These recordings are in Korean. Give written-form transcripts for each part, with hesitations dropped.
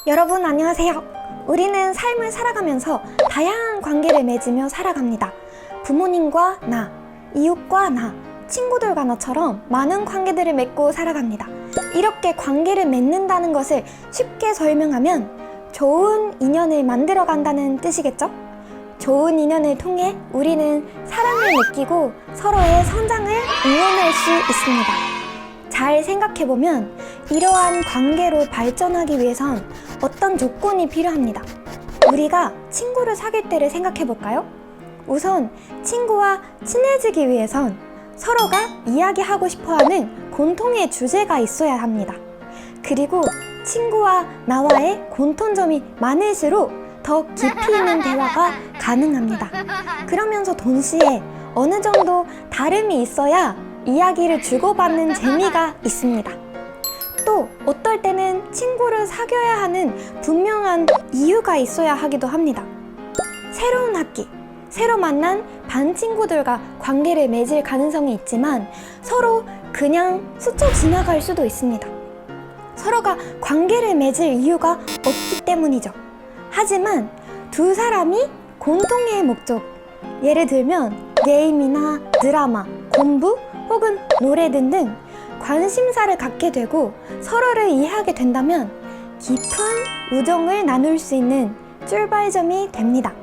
여러분 안녕하세요. 우리는 삶을 살아가면서 다양한 관계를 맺으며 살아갑니다. 부모님과 나, 이웃과 나, 친구들과 나처럼 많은 관계들을 맺고 살아갑니다. 이렇게 관계를 맺는다는 것을 쉽게 설명하면 좋은 인연을 만들어 간다는 뜻이겠죠? 좋은 인연을 통해 우리는 사랑을 느끼고 서로의 성장을 응원할 수 있습니다. 잘 생각해보면 이러한 관계로 발전하기 위해선 어떤 조건이 필요합니다. 우리가 친구를 사귈 때를 생각해볼까요? 우선 친구와 친해지기 위해선 서로가 이야기하고 싶어하는 공통의 주제가 있어야 합니다. 그리고 친구와 나와의 공통점이 많을수록 더 깊이 있는 대화가 가능합니다. 그러면서 동시에 어느 정도 다름이 있어야 이야기를 주고받는 재미가 있습니다. 또 어떨 때는 친구를 사귀어야 하는 분명한 이유가 있어야 하기도 합니다. 새로운 학기, 새로 만난 반 친구들과 관계를 맺을 가능성이 있지만 서로 그냥 스쳐 지나갈 수도 있습니다. 서로가 관계를 맺을 이유가 없기 때문이죠. 하지만 두 사람이 공통의 목적, 예를 들면 게임이나 드라마, 공부 혹은 노래 등등 관심사를 갖게 되고 서로를 이해하게 된다면 깊은 우정을 나눌 수 있는 출발점이 됩니다.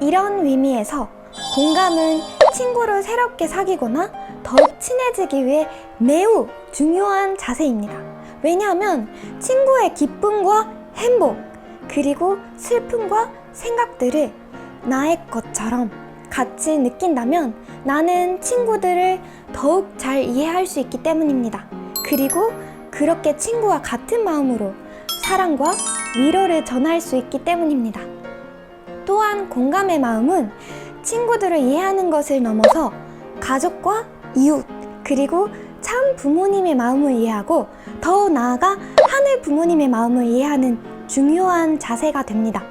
이런 의미에서 공감은 친구를 새롭게 사귀거나 더욱 친해지기 위해 매우 중요한 자세입니다. 왜냐하면 친구의 기쁨과 행복, 그리고 슬픔과 생각들을 나의 것처럼 같이 느낀다면 나는 친구들을 더욱 잘 이해할 수 있기 때문입니다. 그리고 그렇게 친구와 같은 마음으로 사랑과 위로를 전할 수 있기 때문입니다. 또한 공감의 마음은 친구들을 이해하는 것을 넘어서 가족과 이웃, 그리고 참 부모님의 마음을 이해하고 더 나아가 하늘 부모님의 마음을 이해하는 중요한 자세가 됩니다.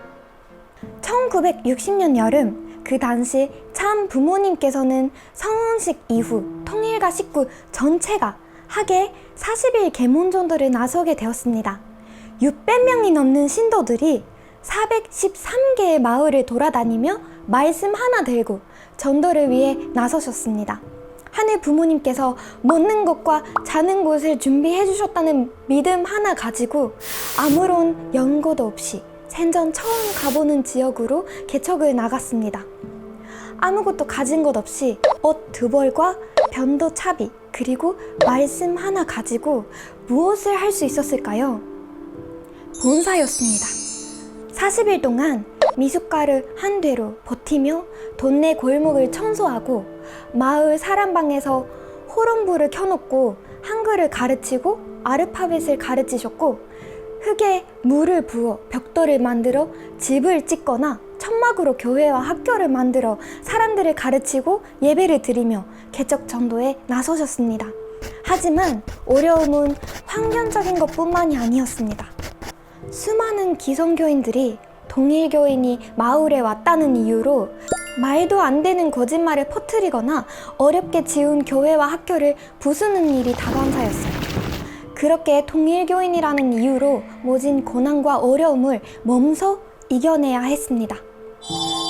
1960년 여름, 그 당시 참 부모님께서는 성혼식 이후 통일가 식구 전체가 하계 40일 계몽 전도를 나서게 되었습니다. 600명이 넘는 신도들이 413개의 마을을 돌아다니며 말씀 하나 들고 전도를 위해 나서셨습니다. 하늘 부모님께서 먹는 것과 자는 곳을 준비해 주셨다는 믿음 하나 가지고 아무런 연고도 없이 생전 처음 가보는 지역으로 개척을 나갔습니다. 아무것도 가진 것 없이 옷 2벌과 변도 차비, 그리고 말씀 하나 가지고 무엇을 할 수 있었을까요? 본사였습니다. 40일 동안 미숫가루 한 대로 버티며 동네 골목을 청소하고 마을 사람방에서 호롱불을 켜놓고 한글을 가르치고 아르파벳을 가르치셨고 흙에 물을 부어 벽돌을 만들어 집을 짓거나 천막으로 교회와 학교를 만들어 사람들을 가르치고 예배를 드리며 개척 전도에 나서셨습니다. 하지만 어려움은 환경적인 것뿐만이 아니었습니다. 수많은 기성교인들이 동일교인이 마을에 왔다는 이유로 말도 안 되는 거짓말을 퍼뜨리거나 어렵게 지은 교회와 학교를 부수는 일이 다반사였어요. 그렇게 동일교인이라는 이유로 모진 고난과 어려움을 몸소 이겨내야 했습니다.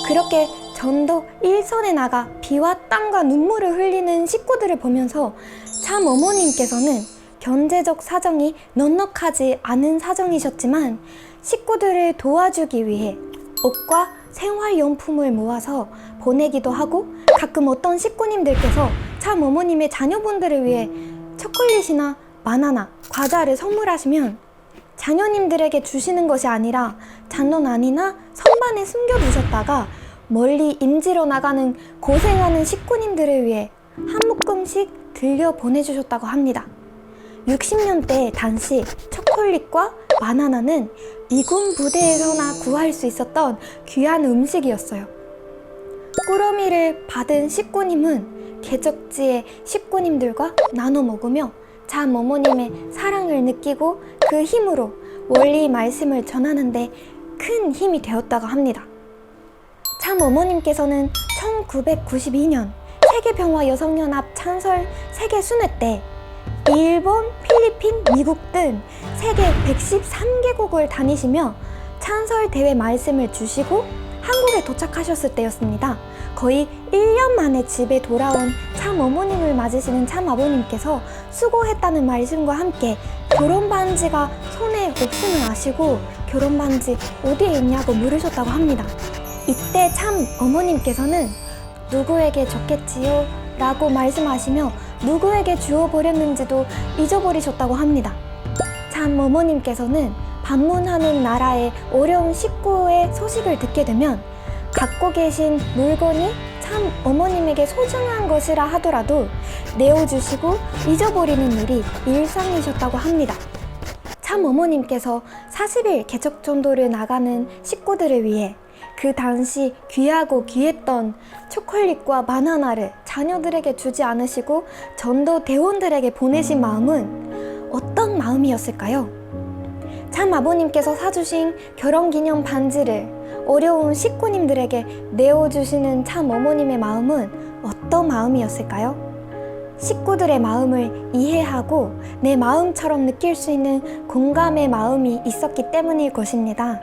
그렇게 전도 일선에 나가 비와 땀과 눈물을 흘리는 식구들을 보면서 참 어머님께서는 경제적 사정이 넉넉하지 않은 사정이셨지만 식구들을 도와주기 위해 옷과 생활용품을 모아서 보내기도 하고 가끔 어떤 식구님들께서 참 어머님의 자녀분들을 위해 초콜릿이나 바나나, 과자를 선물하시면 자녀님들에게 주시는 것이 아니라 장롱안이나 선반에 숨겨두셨다가 멀리 임지로 나가는 고생하는 식구님들을 위해 한 묶음씩 들려 보내주셨다고 합니다. 60년대 당시 초콜릿과 바나나는 미군 부대에서나 구할 수 있었던 귀한 음식이었어요. 꾸러미를 받은 식구님은 개척지의 식구님들과 나눠 먹으며 참 어머님의 사랑을 느끼고 그 힘으로 원리 말씀을 전하는데 큰 힘이 되었다고 합니다. 참 어머님께서는 1992년 세계평화 여성연합 창설 세계 순회 때 일본, 필리핀, 미국 등 세계 113개국을 다니시며 찬설대회 말씀을 주시고 한국에 도착하셨을 때였습니다. 거의 1년 만에 집에 돌아온 참 어머님을 맞으시는 참 아버님께서 수고했다는 말씀과 함께 결혼 반지가 손에 없음을 아시고 결혼 반지 어디에 있냐고 물으셨다고 합니다. 이때 참 어머님께서는 누구에게 줬겠지요? 라고 말씀하시며 누구에게 주어버렸는지도 잊어버리셨다고 합니다. 참 어머님께서는 방문하는 나라의 어려운 식구의 소식을 듣게 되면 갖고 계신 물건이 참 어머님에게 소중한 것이라 하더라도 내어주시고 잊어버리는 일이 일상이셨다고 합니다. 참 어머님께서 40일 개척 전도를 나가는 식구들을 위해 그 당시 귀하고 귀했던 초콜릿과 바나나를 자녀들에게 주지 않으시고 전도 대원들에게 보내신 마음은 어떤 마음이었을까요? 참 아버님께서 사주신 결혼기념 반지를 어려운 식구님들에게 내어주시는 참 어머님의 마음은 어떤 마음이었을까요? 식구들의 마음을 이해하고 내 마음처럼 느낄 수 있는 공감의 마음이 있었기 때문일 것입니다.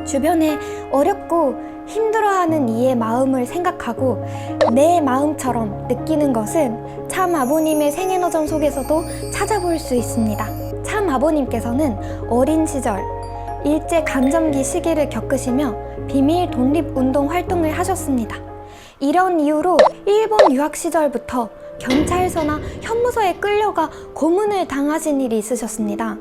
주변에 어렵고 힘들어하는 이의 마음을 생각하고 내 마음처럼 느끼는 것은 참 아버님의 생애너전 속에서도 찾아볼 수 있습니다. 참 아버님께서는 어린 시절 일제 강점기 시기를 겪으시며 비밀 독립운동 활동을 하셨습니다. 이런 이유로 일본 유학 시절부터 경찰서나 형무소에 끌려가 고문을 당하신 일이 있으셨습니다.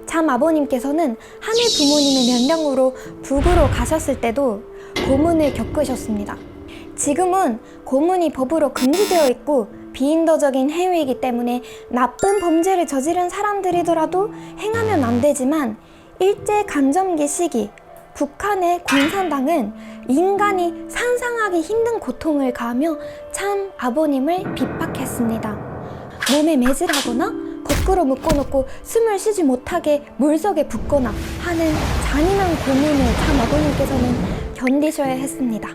참 아버님께서는 하늘 부모님의 명령으로 북으로 가셨을 때도 고문을 겪으셨습니다. 지금은 고문이 법으로 금지되어 있고 비인도적인 행위이기 때문에 나쁜 범죄를 저지른 사람들이더라도 행하면 안 되지만 일제 강점기 시기 북한의 공산당은 인간이 상상하기 힘든 고통을 가하며 참 아버님을 핍박했습니다. 몸에 매질하거나 거꾸로 묶어놓고 숨을 쉬지 못하게 물속에 붓거나 하는 잔인한 고문을 참 아버님께서는 견디셔야 했습니다.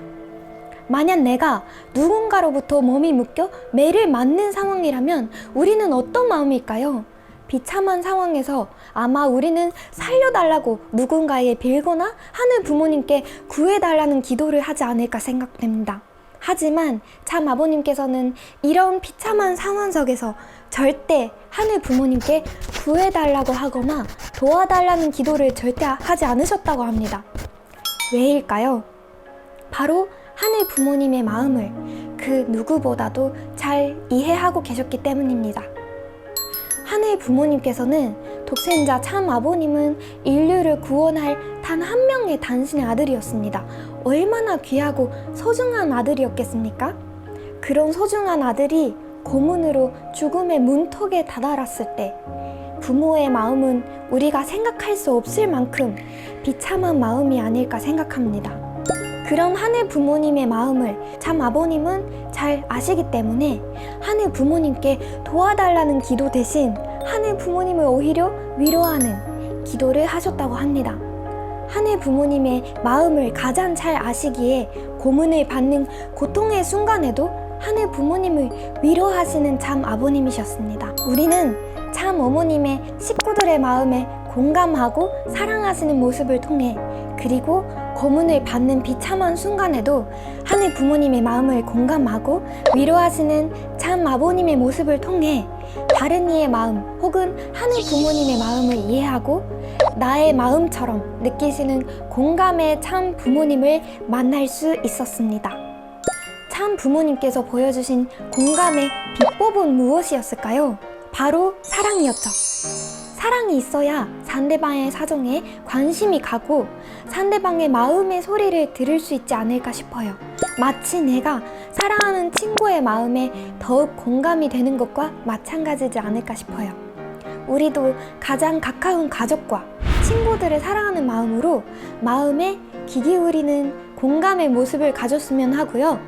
만약 내가 누군가로부터 몸이 묶여 매를 맞는 상황이라면 우리는 어떤 마음일까요? 비참한 상황에서 아마 우리는 살려달라고 누군가에게 빌거나 하는 부모님께 구해달라는 기도를 하지 않을까 생각됩니다. 하지만 참 아버님께서는 이런 비참한 상황 속에서 절대 하늘 부모님께 구해달라고 하거나 도와달라는 기도를 절대 하지 않으셨다고 합니다. 왜일까요? 바로 하늘 부모님의 마음을 그 누구보다도 잘 이해하고 계셨기 때문입니다. 하늘 부모님께서는 독생자 참 아버님은 인류를 구원할 단 한 명의 단신의 아들이었습니다. 얼마나 귀하고 소중한 아들이었겠습니까? 그런 소중한 아들이 고문으로 죽음의 문턱에 다다랐을 때 부모의 마음은 우리가 생각할 수 없을 만큼 비참한 마음이 아닐까 생각합니다. 그런 하늘 부모님의 마음을 참 아버님은 잘 아시기 때문에 하늘 부모님께 도와달라는 기도 대신 하늘 부모님을 오히려 위로하는 기도를 하셨다고 합니다. 하늘 부모님의 마음을 가장 잘 아시기에 고문을 받는 고통의 순간에도 하늘 부모님을 위로하시는 참 아버님이셨습니다. 우리는 참 어머님의 식구들의 마음에 공감하고 사랑하시는 모습을 통해 그리고 고문을 받는 비참한 순간에도 하늘 부모님의 마음을 공감하고 위로하시는 참 아버님의 모습을 통해 다른 이의 마음 혹은 하늘 부모님의 마음을 이해하고 나의 마음처럼 느끼시는 공감의 참 부모님을 만날 수 있었습니다. 참 부모님께서 보여주신 공감의 비법은 무엇이었을까요? 바로 사랑이었죠. 사랑이 있어야 상대방의 사정에 관심이 가고 상대방의 마음의 소리를 들을 수 있지 않을까 싶어요. 마치 내가 사랑하는 친구의 마음에 더욱 공감이 되는 것과 마찬가지지 않을까 싶어요. 우리도 가장 가까운 가족과 친구들을 사랑하는 마음으로 마음에 귀 기울이는 공감의 모습을 가졌으면 하고요.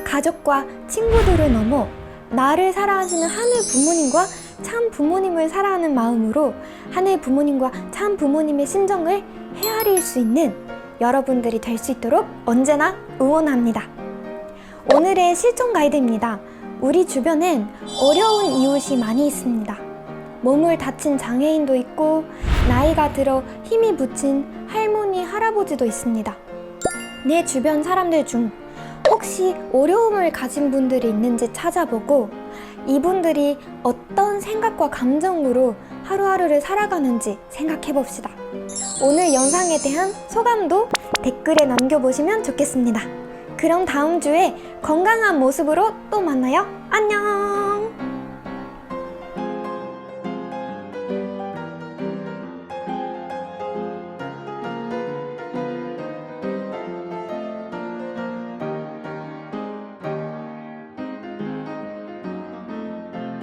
가족과 친구들을 넘어 나를 사랑하시는 하늘 부모님과 참 부모님을 사랑하는 마음으로 하늘 부모님과 참 부모님의 심정을 헤아릴 수 있는 여러분들이 될 수 있도록 언제나 응원합니다. 오늘의 실천 가이드입니다. 우리 주변엔 어려운 이웃이 많이 있습니다. 몸을 다친 장애인도 있고 나이가 들어 힘이 붙인 할머니, 할아버지도 있습니다. 내 주변 사람들 중 혹시 어려움을 가진 분들이 있는지 찾아보고 이분들이 어떤 생각과 감정으로 하루하루를 살아가는지 생각해 봅시다. 오늘 영상에 대한 소감도 댓글에 남겨보시면 좋겠습니다. 그럼 다음 주에 건강한 모습으로 또 만나요. 안녕!